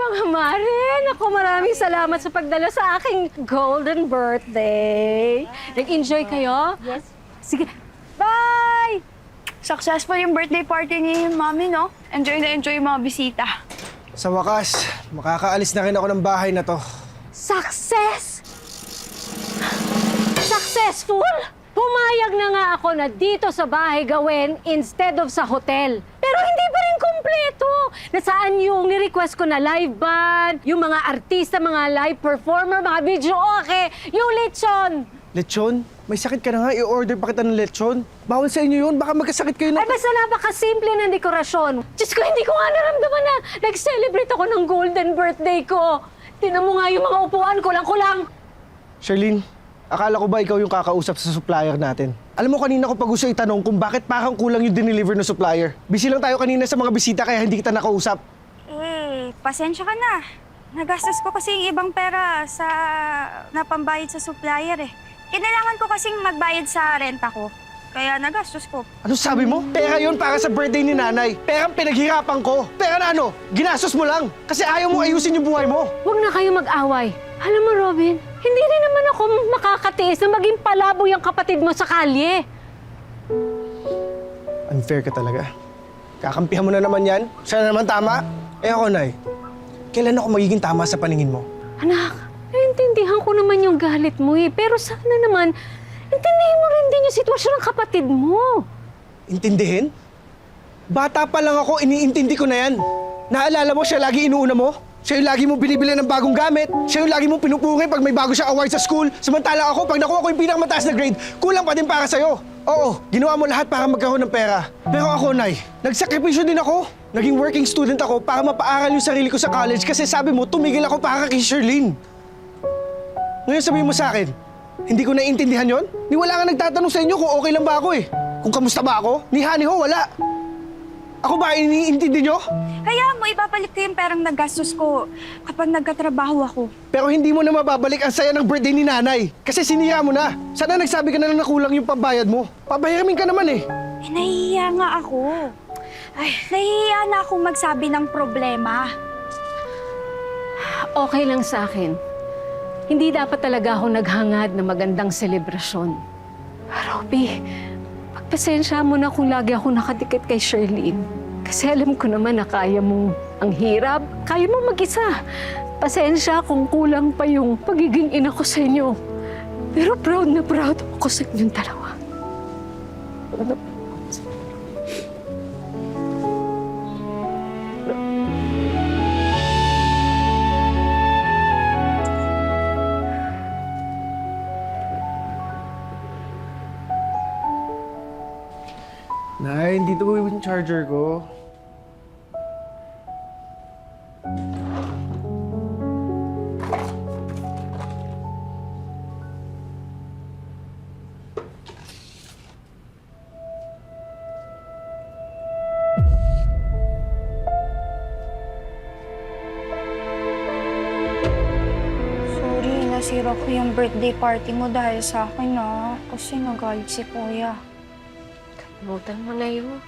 mga mare! Naku, maraming salamat sa pagdalo sa aking golden birthday. Nag-enjoy kayo? Yes. Sige, bye! Successful yung birthday party ni Mami, no? Enjoy na enjoy yung mga bisita. Sa wakas, makakaalis na rin ako ng bahay na to. Success! Successful? Pumayag na nga ako na dito sa bahay gawin instead of sa hotel. Pero hindi pa rin kumpleto. Nasaan yung ni-request ko na live band, yung mga artista, mga live performer, mga video okay, yung lechon. Lechon? May sakit ka na nga, i-order pa kita ng lechon. Bawal sa inyo yun, baka magkasakit kayo na... Ay, basta napakasimple ng dekorasyon. Diyos ko, hindi ko nga naramdaman na nag-celebrate ako ng golden birthday ko. Tinan mo nga yung mga upuan, kulang-kulang. Charlene, akala ko ba ikaw yung kakausap sa supplier natin? Alam mo, kanina ko pa gusto itanong kung bakit parang kulang yung dineliver ng supplier. Busy lang tayo kanina sa mga bisita kaya hindi kita nakausap. Pasensya ka na. Nagastos ko kasi yung ibang pera sa napambayad sa supplier eh. Kailangan ko kasing magbayad sa renta ko. Kaya nagastos ko. Ano sabi mo? Pera yun para sa birthday ni nanay. Perang pinaghirapan ko. Pera na ano? Ginastos mo lang. Kasi ayaw mo ayusin yung buhay mo. Huwag na kayo mag-away. Alam mo, Robin, hindi rin naman ako makakatiis na maging palaboy ang kapatid mo sa kalye. Unfair ka talaga. Kakampihan mo na naman yan. Siya na naman tama. Eh ako, Nay. Kailan ako magiging tama sa paningin mo? Anak, naintindihan ko naman yung galit mo eh. Pero sana naman, intindihin mo rin din yung sitwasyon ng kapatid mo. Intindihin? Bata pa lang ako, iniintindi ko na yan. Naalala mo, siya lagi inuuna mo? Siya yung lagi mo binibili ng bagong gamit. Siya yung lagi mo pinupuri pag may bago siya award sa school. Samantala ako, pag nakuha ko yung pinakamataas na grade, kulang pa din para sa'yo. Oo, ginawa mo lahat para magkaroon ng pera. Pero ako, Nay, nagsakripisyo din ako. Naging working student ako para mapaaral yung sarili ko sa college kasi sabi mo, tumigil ako para kay Charlene. Ngayon sabihin mo sa akin, hindi ko naiintindihan yon? Ni wala nga nagtatanong sa inyo kung okay lang ba ako eh. Kung kamusta ba ako? Ni Honey ho, wala. Ako ba iniintindi nyo? Kaya mo ibabalik ko yung perang nagastos ko kapag nagkatrabaho ako. Pero hindi mo na mababalik ang saya ng birthday ni nanay. Kasi sinira mo na. Sana nagsabi ka na lang na kulang yung pambayad mo. Papahiramin ka naman eh. Nahihiya nga ako. Ay, nahihiya na akong magsabi ng problema. Okay lang sa akin. Hindi dapat talaga ako naghangad na magandang selebrasyon. Robby, pagpasensya mo na kung lagi ako nakadikit kay Charlene. Kasi alam ko naman na kaya mong ang hirap. Kaya mo mag-isa. Pasensya kung kulang pa yung pagiging ina ko sa inyo. Pero proud na proud ako sa inyong dalawa. Proud na proud ako sa inyo. Nay, dito po yung charger ko. Sorry, nasira ko yung birthday party mo dahil sa akin na. Kasi nagalit si Kuya. Kalimutan mo na yun.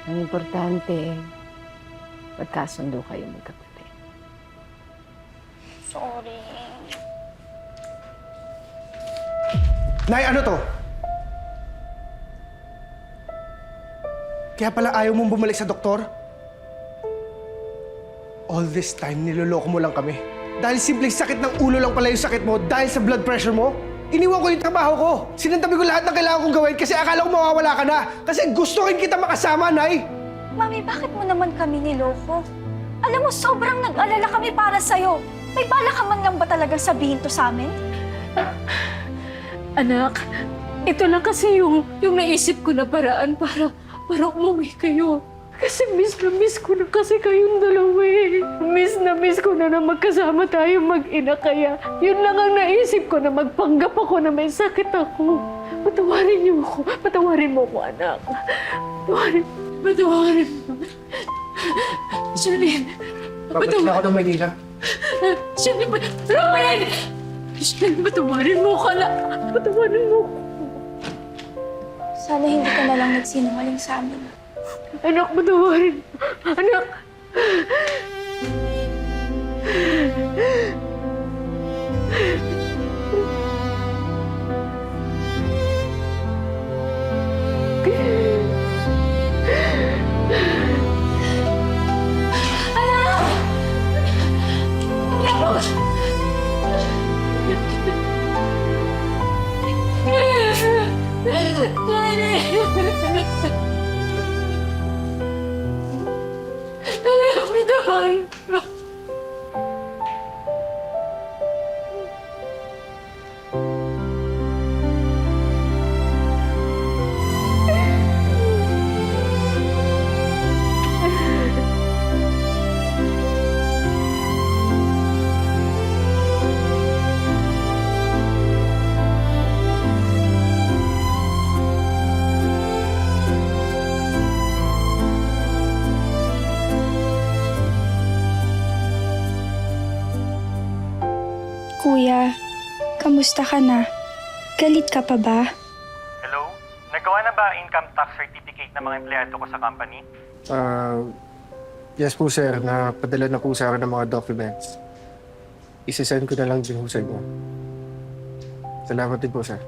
Ang importante, magkasundo kayo magkapatid. Sorry. Nay, ano to? Kaya pala ayaw mong bumalik sa doktor? All this time, niloloko mo lang kami. Dahil simpleng sakit ng ulo lang pala yung sakit mo dahil sa blood pressure mo? Iniwan ko yung trabaho ko. Sinantabi ko lahat ng kailangan kong gawin kasi akala ko mawawala ka na. Kasi gusto rin kita makasama, Nay. Mami, bakit mo naman kami niloko? Alam mo, sobrang nag-alala kami para sa'yo. May bala ka man lang ba talagang sabihin to sa amin? Anak, ito lang kasi yung naisip ko na paraan para umuwi kayo. Kasi miss ko na kasi kayong dalawa eh. Miss ko na magkasama tayo mag-ina kaya. Yun lang ang naisip ko na magpanggap ako na may sakit ako. Patawarin niyo ako. Patawarin mo ako, anak. Patawarin mo. Charlene. Babalik na ako ng Maynila. Charlene, Robin! Charlene, patawarin mo ako, anak. Patawarin mo ako. Sana hindi ka na lang nagsinungaling sa amin. Anak, patawarin. Anak! Kuya, kamusta ka na? Galit ka pa ba? Hello? Nagawa na ba income tax certificate ng mga empleyado ko sa company? Yes po sir, napadala na po sa akin ng mga documents. Isasend ko na lang din po sa inyo. Salamat din po sir.